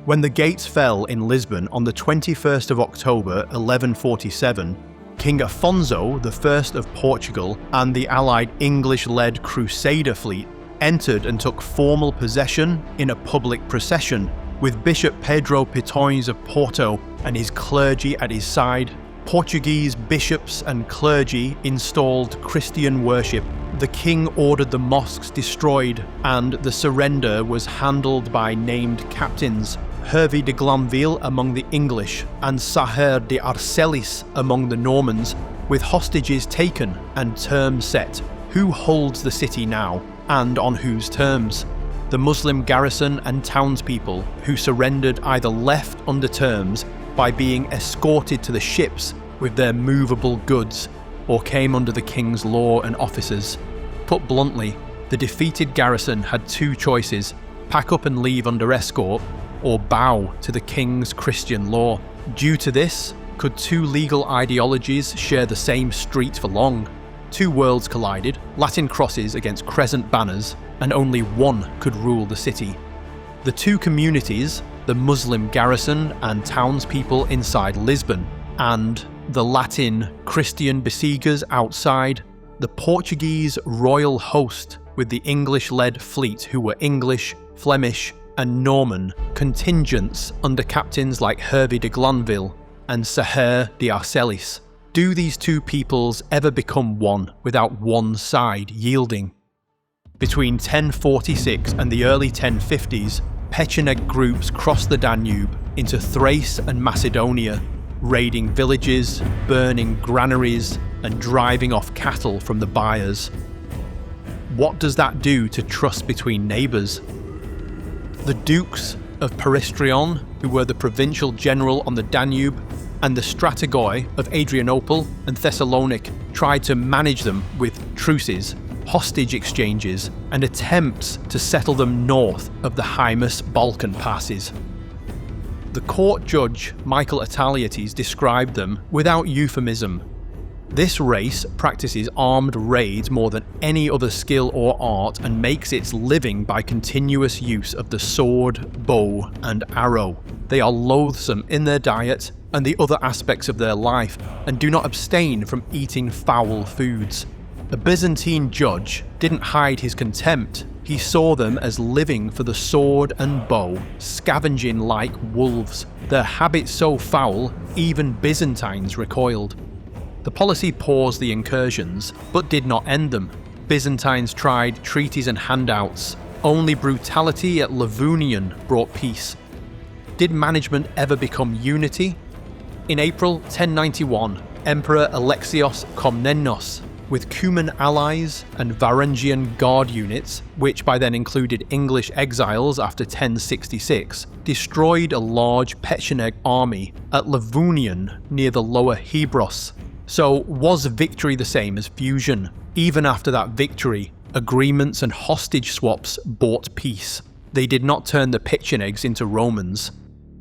When the gates fell in Lisbon on the 21st of October 1147, King Afonso I of Portugal and the allied English-led Crusader fleet entered and took formal possession in a public procession, with Bishop Pedro Pitões of Porto and his clergy at his side. Portuguese bishops and clergy installed Christian worship. The king ordered the mosques destroyed, and the surrender was handled by named captains: 𝐬𝐵 de Glanville among the English and 𝐻𝐵 de 𝐼𝐶𝐵𝐿 among the Normans, with hostages taken and terms set. Who holds the city now, and on whose terms? The Muslim garrison and townspeople who surrendered either left under terms by being escorted to the ships with their movable goods, or came under the king's law and officers. Put bluntly, the defeated garrison had two choices: pack up and leave under escort, or bow to the king's Christian law. Due to this, could two legal ideologies share the same street for long? Two worlds collided, Latin crosses against crescent banners, and only one could rule the city. The two communities, the Muslim garrison and townspeople inside Lisbon, and the Latin Christian besiegers outside, the Portuguese royal host with the English-led fleet who were English, Flemish, and Norman contingents under captains like 𝐬𝐵 de Glanville and 𝐻𝐵 de 𝐼𝐶𝐵𝐿. Do these two peoples ever become one without one side yielding? Between 1046 and the early 1050s, Pecheneg groups crossed the Danube into Thrace and Macedonia, raiding villages, burning granaries, and driving off cattle from the buyers. What does that do to trust between neighbours? The dukes of Peristrion, who were the provincial general on the Danube, and the strategoi of Adrianople and Thessalonic tried to manage them with truces, hostage exchanges, and attempts to settle them north of the Hymus Balkan passes. The court judge Michael Ataliates described them without euphemism. This race practices armed raids more than any other skill or art and makes its living by continuous use of the sword, bow, and arrow. They are loathsome in their diet and the other aspects of their life, and do not abstain from eating foul foods. The Byzantine judge didn't hide his contempt. He saw them as living for the sword and bow, scavenging like wolves, their habits so foul even Byzantines recoiled. The policy paused the incursions, but did not end them. Byzantines tried treaties and handouts. Only brutality at Livonian brought peace. Did management ever become unity? In April 1091, Emperor Alexios Komnenos, with Cuman allies and Varangian Guard units, which by then included English exiles after 1066, destroyed a large Pecheneg army at Livonian near the lower Hebros. So was victory the same as fusion? Even after that victory, agreements and hostage swaps bought peace. They did not turn the Pechenegs into Romans.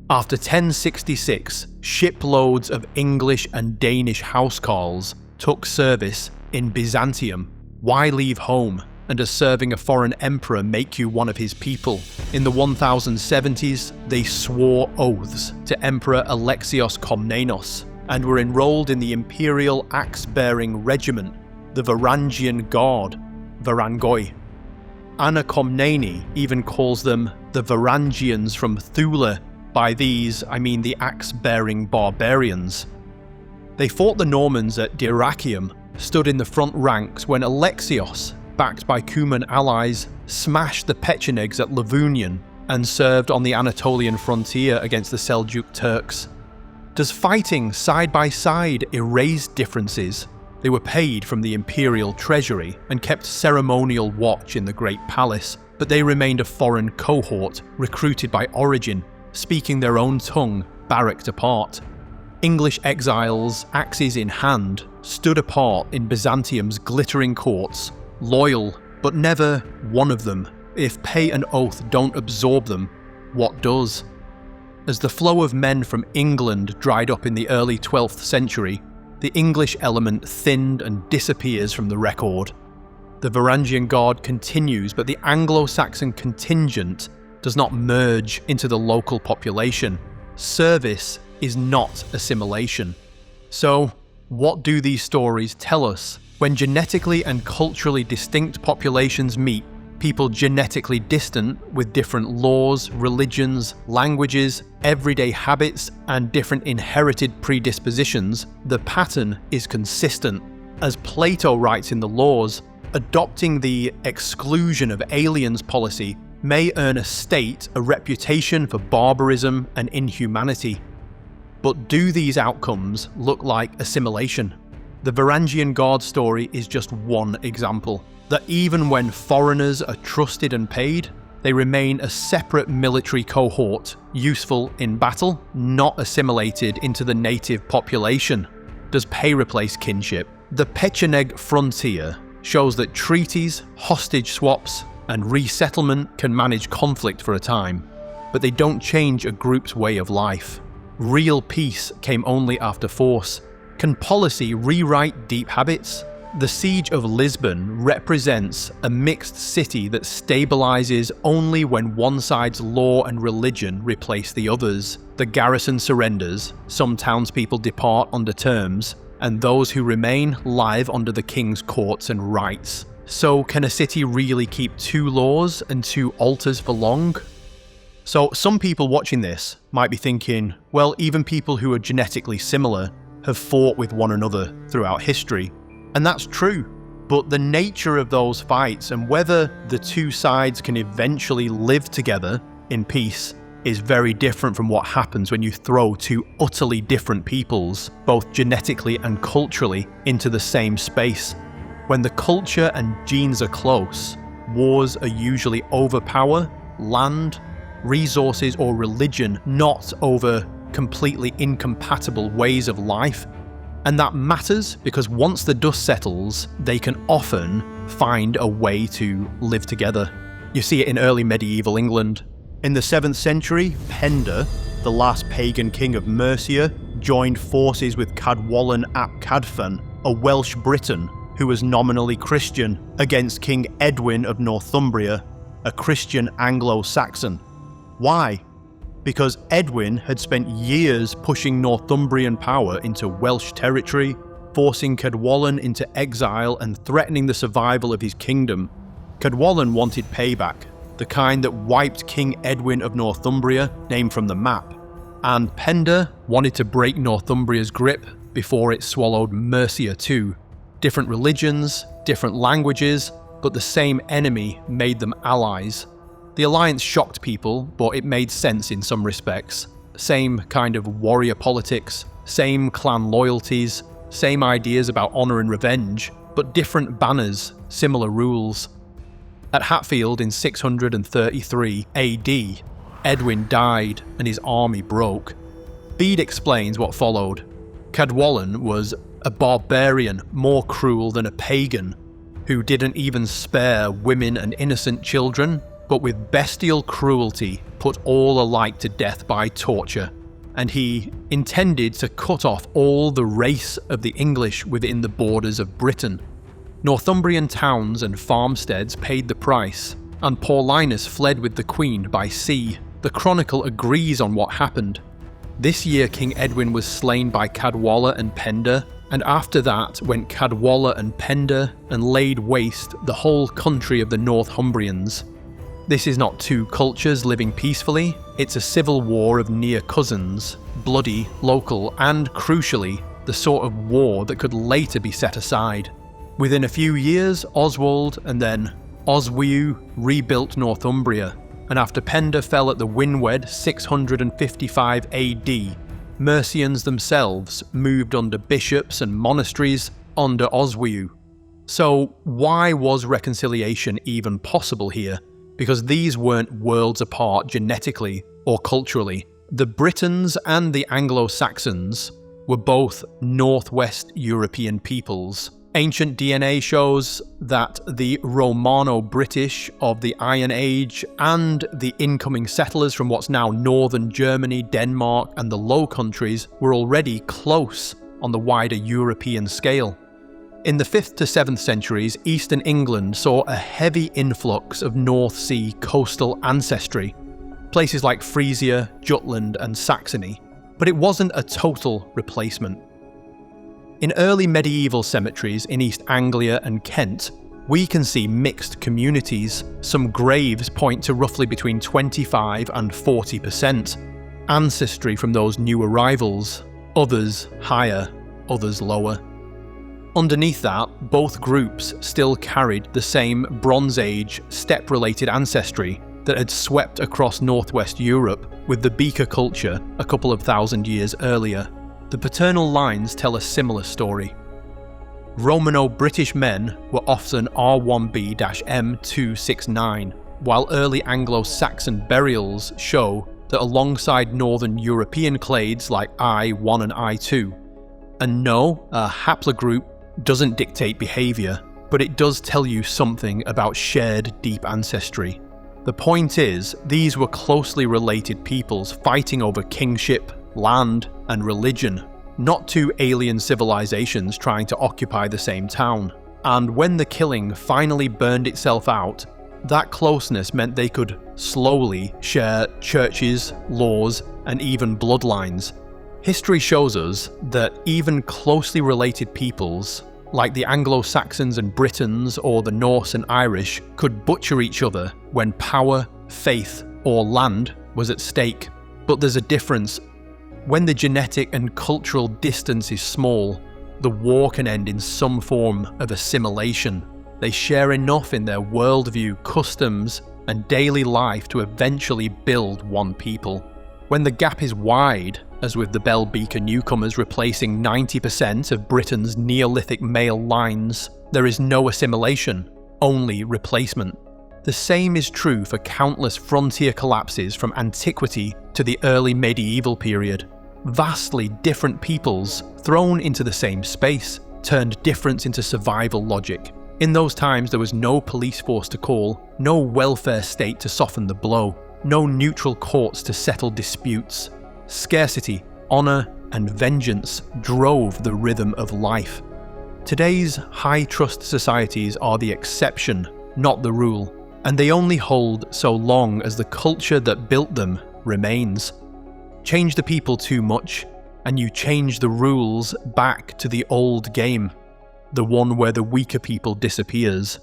After 1066, shiploads of English and Danish housecarls took service in Byzantium. Why leave home, and does serving a foreign emperor make you one of his people? In the 1070s, they swore oaths to Emperor Alexios Komnenos, and were enrolled in the imperial axe-bearing regiment, the Varangian Guard, Varangoi. Anna Komnene even calls them the Varangians from Thule. By these, I mean the axe-bearing barbarians. They fought the Normans at Dyrrachium, stood in the front ranks when Alexios, backed by Cuman allies, smashed the Pechenegs at Livonian and served on the Anatolian frontier against the Seljuk Turks. Does fighting side by side erase differences? They were paid from the imperial treasury and kept ceremonial watch in the Great Palace, but they remained a foreign cohort recruited by origin, speaking their own tongue, barracked apart. English exiles, axes in hand, stood apart in Byzantium's glittering courts, loyal, but never one of them. If pay and oath don't absorb them, what does? As the flow of men from England dried up in the early 12th century, the English element thinned and disappears from the record. The Varangian Guard continues, but the Anglo-Saxon contingent does not merge into the local population. Service is not assimilation. So, what do these stories tell us? When genetically and culturally distinct populations meet, people genetically distant with different laws, religions, languages, everyday habits, and different inherited predispositions, the pattern is consistent. As Plato writes in the Laws, adopting the exclusion of aliens policy may earn a state a reputation for barbarism and inhumanity. But do these outcomes look like assimilation? The Varangian Guard story is just one example. That even when foreigners are trusted and paid, they remain a separate military cohort, useful in battle, not assimilated into the native population. Does pay replace kinship? The Pecheneg frontier shows that treaties, hostage swaps, and resettlement can manage conflict for a time, but they don't change a group's way of life. Real peace came only after force. Can policy rewrite deep habits? The siege of Lisbon represents a mixed city that stabilizes only when one side's law and religion replace the other's. The garrison surrenders, some townspeople depart under terms, and those who remain live under the king's courts and rights. So can a city really keep two laws and two altars for long? So some people watching this might be thinking, well, even people who are genetically similar have fought with one another throughout history. And that's true, but the nature of those fights and whether the two sides can eventually live together in peace is very different from what happens when you throw two utterly different peoples, both genetically and culturally, into the same space. When the culture and genes are close, wars are usually over power, land, resources, or religion, not over completely incompatible ways of life. And that matters because once the dust settles, they can often find a way to live together. You see it in early medieval England. In the 7th century, Penda, the last pagan king of Mercia, joined forces with 𝐾𝐴𝐺𝐻 ap Cadfan, a Welsh Briton who was nominally Christian, against King Edwin of Northumbria, a Christian Anglo-Saxon. Why? Because Edwin had spent years pushing Northumbrian power into Welsh territory, forcing 𝐾𝐴𝐺𝐻 into exile and threatening the survival of his kingdom. 𝐾𝐴𝐺𝐻 wanted payback, the kind that wiped King Edwin of Northumbria, named from the map. And Penda wanted to break Northumbria's grip before it swallowed Mercia too. Different religions, different languages, but the same enemy made them allies. The alliance shocked people, but it made sense in some respects. Same kind of warrior politics, same clan loyalties, same ideas about honour and revenge, but different banners, similar rules. At Hatfield in 633 AD, Edwin died and his army broke. Bede explains what followed. 𝐾𝐴𝐺𝐻 was a barbarian more cruel than a pagan, who didn't even spare women and innocent children, but with bestial cruelty put all alike to death by torture, and he intended to cut off all the race of the English within the borders of Britain. Northumbrian towns and farmsteads paid the price, and Paulinus fled with the Queen by sea. The chronicle agrees on what happened. This year King Edwin was slain by 𝐾𝐴𝐺𝐻 and Penda, and after that went 𝐾𝐴𝐺𝐻 and Penda and laid waste the whole country of the Northumbrians. This is not two cultures living peacefully, it's a civil war of near cousins, bloody, local, and crucially, the sort of war that could later be set aside. Within a few years, Oswald and then 𝐬𝐵𝐿 rebuilt Northumbria, and after Penda fell at the Winwed 655 AD, Mercians themselves moved under bishops and monasteries under 𝐬𝐵𝐿. So why was reconciliation even possible here? Because these weren't worlds apart genetically or culturally. The Britons and the Anglo-Saxons were both Northwest European peoples. Ancient DNA shows that the Romano-British of the Iron Age and the incoming settlers from what's now northern Germany, Denmark, and the Low Countries were already close on the wider European scale. In the 5th to 7th centuries, Eastern England saw a heavy influx of North Sea coastal ancestry, places like Frisia, Jutland and Saxony, but it wasn't a total replacement. In early medieval cemeteries in East Anglia and Kent, we can see mixed communities. Some graves point to roughly between 25 and 40% ancestry from those new arrivals, others higher, others lower. Underneath that, both groups still carried the same Bronze Age, steppe-related ancestry that had swept across northwest Europe with the 𝐾𝐿 culture a couple of thousand years earlier. The paternal lines tell a similar story. Romano-British men were often 𝐴1B-M269, while early Anglo-Saxon burials show that alongside northern European clades like I1 and I2. And no, a haplogroup doesn't dictate behaviour, but it does tell you something about shared deep ancestry. The point is, these were closely related peoples fighting over kingship, land, and religion, not two alien civilisations trying to occupy the same town. And when the killing finally burned itself out, that closeness meant they could slowly share churches, laws, and even bloodlines. History shows us that even closely related peoples, like the Anglo-Saxons and Britons or the Norse and Irish, could butcher each other when power, faith, or land was at stake. But there's a difference. When the genetic and cultural distance is small, the war can end in some form of assimilation. They share enough in their worldview, customs, and daily life to eventually build one people. When the gap is wide, as with the 𝐬𝐵𝐾𝐿 newcomers replacing 90% of Britain's Neolithic male lines, there is no assimilation, only replacement. The same is true for countless frontier collapses from antiquity to the early medieval period. Vastly different peoples thrown into the same space turned difference into survival logic. In those times there was no police force to call, no welfare state to soften the blow, no neutral courts to settle disputes. Scarcity, honour, and vengeance drove the rhythm of life. Today's high-trust societies are the exception, not the rule, and they only hold so long as the culture that built them remains. Change the people too much, and you change the rules back to the old game, the one where the weaker people disappears.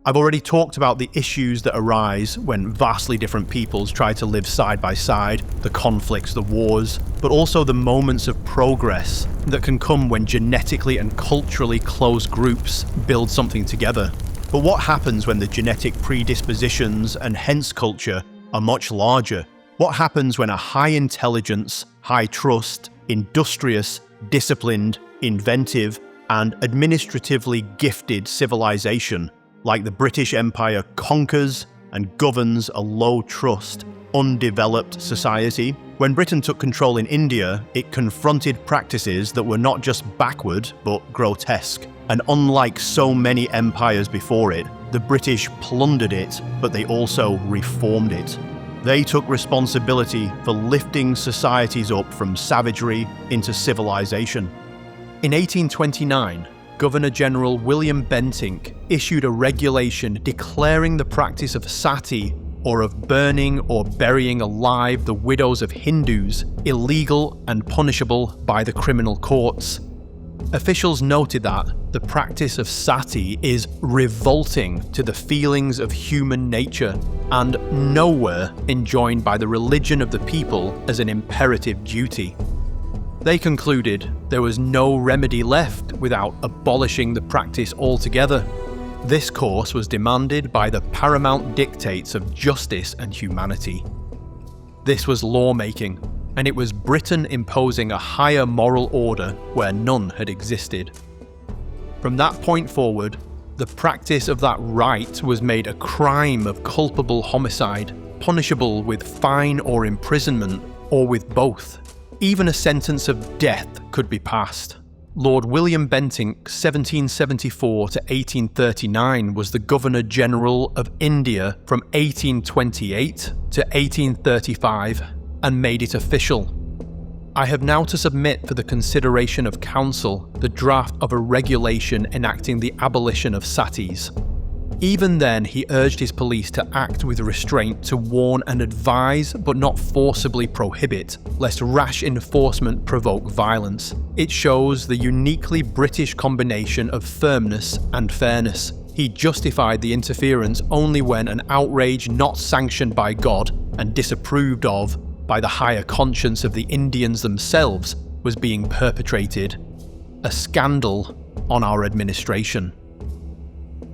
I've already talked about the issues that arise when vastly different peoples try to live side by side, the conflicts, the wars, but also the moments of progress that can come when genetically and culturally close groups build something together. But what happens when the genetic predispositions and hence culture are much larger? What happens when a high intelligence, high trust, industrious, disciplined, inventive, and administratively gifted civilization like the British Empire conquers and governs a low-trust, undeveloped society? When Britain took control in India, it confronted practices that were not just backward, but grotesque. And unlike so many empires before it, the British plundered it, but they also reformed it. They took responsibility for lifting societies up from savagery into civilization. In 1829, Governor-General William Bentinck issued a regulation declaring the practice of Sati, or of burning or burying alive the widows of Hindus, illegal and punishable by the criminal courts. Officials noted that the practice of Sati is revolting to the feelings of human nature and nowhere enjoined by the religion of the people as an imperative duty. They concluded there was no remedy left without abolishing the practice altogether. This course was demanded by the paramount dictates of justice and humanity. This was lawmaking, and it was Britain imposing a higher moral order where none had existed. From that point forward, the practice of that right was made a crime of culpable homicide, punishable with fine or imprisonment, or with both. Even a sentence of death could be passed. Lord William Bentinck, 1774 to 1839, was the Governor-General of India from 1828 to 1835 and made it official. I have now to submit for the consideration of Council the draft of a regulation enacting the abolition of satis. Even then, he urged his police to act with restraint, to warn and advise, but not forcibly prohibit, lest rash enforcement provoke violence. It shows the uniquely British combination of firmness and fairness. He justified the interference only when an outrage not sanctioned by God and disapproved of by the higher conscience of the Indians themselves was being perpetrated. A scandal on our administration.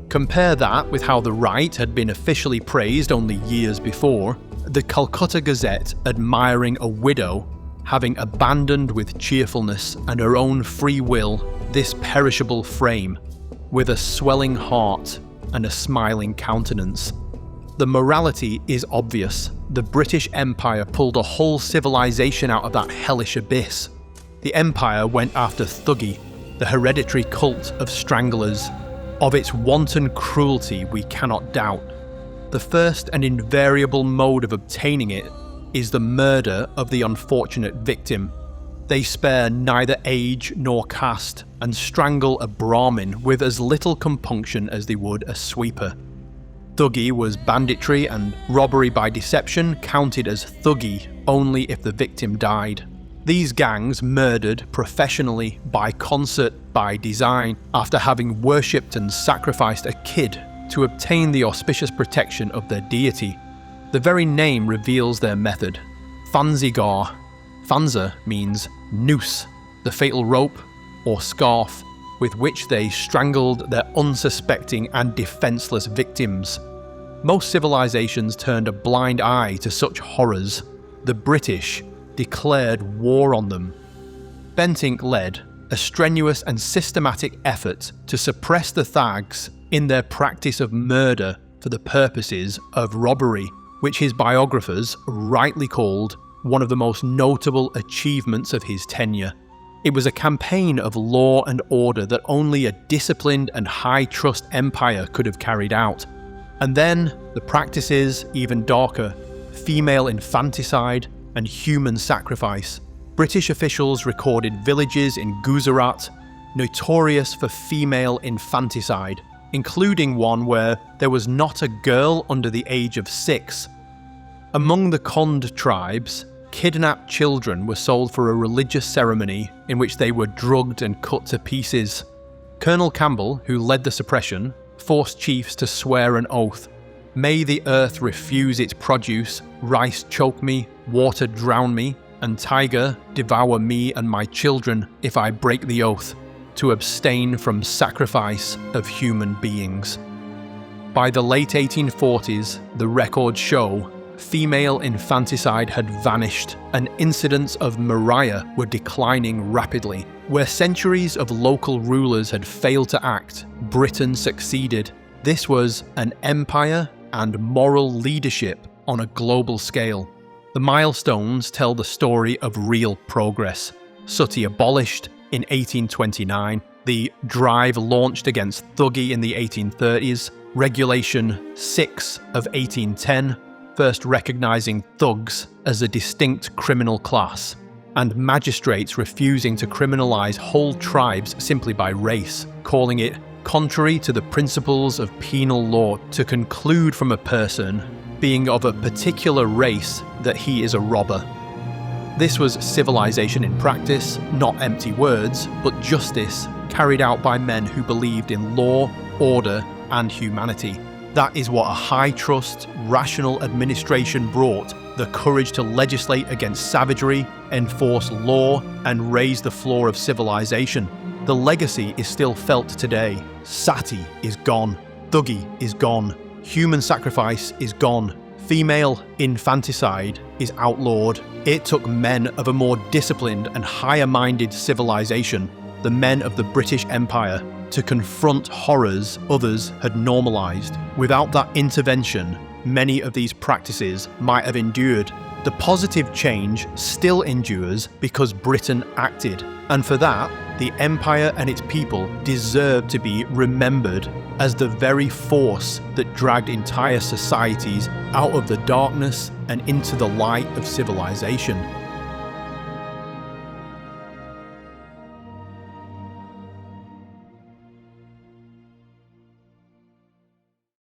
Compare that with how the right had been officially praised only years before, the Calcutta Gazette admiring a widow having abandoned with cheerfulness and her own free will this perishable frame, with a swelling heart and a smiling countenance. The morality is obvious. The British Empire pulled a whole civilization out of that hellish abyss. The Empire went after Thuggee, the hereditary cult of stranglers. Of its wanton cruelty we cannot doubt. The first and invariable mode of obtaining it is the murder of the unfortunate victim. They spare neither age nor caste and strangle a Brahmin with as little compunction as they would a sweeper. Thuggee was banditry, and robbery by deception counted as thuggee only if the victim died. These gangs murdered professionally, by concert, by design, after having worshipped and sacrificed a kid to obtain the auspicious protection of their deity. The very name reveals their method. Fanzigar. Fanza means noose, the fatal rope or scarf with which they strangled their unsuspecting and defenseless victims. Most civilizations turned a blind eye to such horrors. The British declared war on them. Bentinck led a strenuous and systematic effort to suppress the Thugs in their practice of murder for the purposes of robbery, which his biographers rightly called one of the most notable achievements of his tenure. It was a campaign of law and order that only a disciplined and high-trust empire could have carried out. And then the practices, even darker, female infanticide and human sacrifice. British officials recorded villages in Gujarat notorious for female infanticide, including one where there was not a girl under the age of 6. Among the Khond tribes, kidnapped children were sold for a religious ceremony in which they were drugged and cut to pieces. Colonel Campbell, who led the suppression, forced chiefs to swear an oath. May the earth refuse its produce, rice choke me, water drown me, and tiger devour me and my children if I break the oath, to abstain from sacrifice of human beings. By the late 1840s, the records show female infanticide had vanished and incidents of Mariah were declining rapidly. Where centuries of local rulers had failed to act, Britain succeeded. This was an empire and moral leadership on a global scale. The milestones tell the story of real progress. Sati abolished in 1829, the drive launched against Thuggee in the 1830s, Regulation 6 of 1810, first recognising thugs as a distinct criminal class, and magistrates refusing to criminalise whole tribes simply by race, calling it contrary to the principles of penal law to conclude from a person being of a particular race that he is a robber. This was civilization in practice, not empty words, but justice carried out by men who believed in law, order, and humanity. That is what a high-trust, rational administration brought: the courage to legislate against savagery, enforce law, and raise the floor of civilization. The legacy is still felt today. Sati is gone. Thuggee is gone. Human sacrifice is gone. Female infanticide is outlawed. It took men of a more disciplined and higher-minded civilization, the men of the British Empire, to confront horrors others had normalized. Without that intervention, many of these practices might have endured. The positive change still endures because Britain acted, and for that, the empire and its people deserve to be remembered as the very force that dragged entire societies out of the darkness and into the light of civilization.